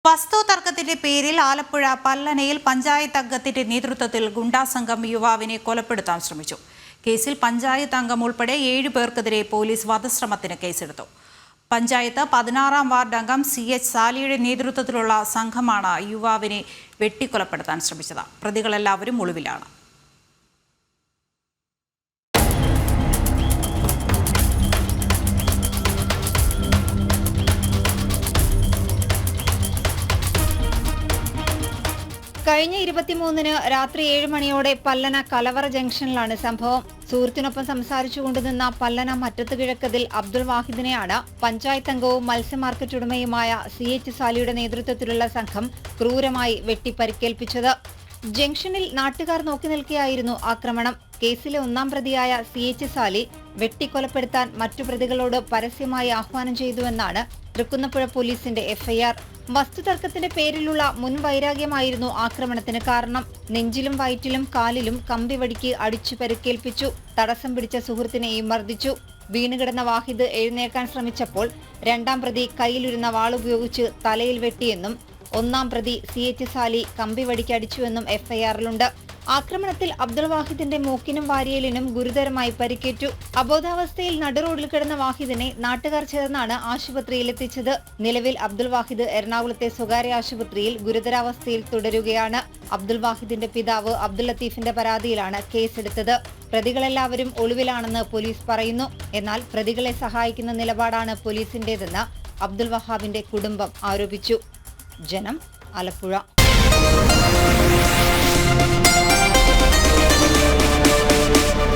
വസ്തു തർക്കത്തിന്റെ പേരിൽ ആലപ്പുഴ പല്ലനയിൽ പഞ്ചായത്ത് അംഗത്തിന്റെ നേതൃത്വത്തിൽ ഗുണ്ടാസംഘം യുവാവിനെ കൊലപ്പെടുത്താൻ ശ്രമിച്ചു. കേസിൽ പഞ്ചായത്ത് അംഗം ഉൾപ്പെടെ 7 പേർക്കെതിരെ പോലീസ് വധശ്രമത്തിന് കേസെടുത്തു. പഞ്ചായത്ത് 16-ാം വാർഡ് അംഗം CH സാലിയുടെ നേതൃത്വത്തിലുള്ള സംഘമാണ് യുവാവിനെ വെട്ടിക്കൊലപ്പെടുത്താൻ ശ്രമിച്ചത്. പ്രതികളെല്ലാവരും ഒളിവിലാണ്. കഴിഞ്ഞ 23-ന് രാത്രി 7 മണിയോടെ പല്ലന കലവറ ജംഗ്ഷനിലാണ് സംഭവം. സുഹൃത്തിനൊപ്പം സംസാരിച്ചുകൊണ്ടുനിന്ന പല്ലന മറ്റത്ത് കിഴക്കതിൽ അബ്ദുൾ വാഹിദിനെയാണ് പഞ്ചായത്ത് അംഗവും മത്സ്യമാർക്കറ്റ് ഉടമയുമായ CH സാലിയുടെ നേതൃത്വത്തിലുള്ള സംഘം ക്രൂരമായി വെട്ടിപ്പരിക്കേൽപ്പിച്ചത്. ജംഗ്ഷനിൽ നാട്ടുകാർ നോക്കി നിൽക്കെയായിരുന്നു ആക്രമണം. കേസിലെ 1-ാം പ്രതിയായ CH സാലി വെട്ടിക്കൊലപ്പെടുത്താൻ മറ്റു പ്രതികളോട് പരസ്യമായി ആഹ്വാനം ചെയ്തുവെന്നാണ് തൃക്കുന്നപ്പുഴ പോലീസിന്റെ FIR. വസ്തുതർക്കത്തിന്റെ പേരിലുള്ള മുൻവൈരാഗ്യമായിരുന്നു ആക്രമണത്തിന് കാരണം. നെഞ്ചിലും വയറ്റിലും കാലിലും കമ്പിവടിക്ക് അടിച്ചു പരിക്കേൽപ്പിച്ചു. തടസ്സം പിടിച്ച സുഹൃത്തിനെയും മർദ്ദിച്ചു. വീണുകിടന്ന വാഹിദ് എഴുന്നേൽക്കാൻ ശ്രമിച്ചപ്പോൾ 2-ാം പ്രതി കയ്യിലിരുന്ന വാളുപയോഗിച്ച് തലയിൽ വെട്ടിയെന്നും 1-ാം പ്രതി CH സാലി കമ്പിവടിക്ക് അടിച്ചുവെന്നും FIR-ലുണ്ട്. ആക്രമണത്തിൽ അബ്ദുൾ വാഹിദിന്റെ മൂക്കിനും വാരിയലിനും ഗുരുതരമായി പരിക്കേറ്റു. അബോധാവസ്ഥയിൽ നടുറോഡിൽ കിടന്ന വാഹിദിനെ നാട്ടുകാർ ചേർന്നാണ് ആശുപത്രിയിലെത്തിച്ചത്. നിലവിൽ അബ്ദുൾ വാഹിദ് എറണാകുളത്തെ സ്വകാര്യ ആശുപത്രിയിൽ ഗുരുതരാവസ്ഥയിൽ തുടരുകയാണ്. അബ്ദുൾ വാഹിദിന്റെ പിതാവ് അബ്ദുൾ ലത്തീഫിന്റെ പരാതിയിലാണ് കേസെടുത്തത്. പ്രതികളെല്ലാവരും ഒളിവിലാണെന്ന് പോലീസ് പറയുന്നു. എന്നാൽ പ്രതികളെ സഹായിക്കുന്ന നിലപാടാണ് പോലീസിന്റേതെന്ന് അബ്ദുൾ വഹാബിന്റെ കുടുംബം ആരോപിച്ചു. ജനം, ആലപ്പുഴ.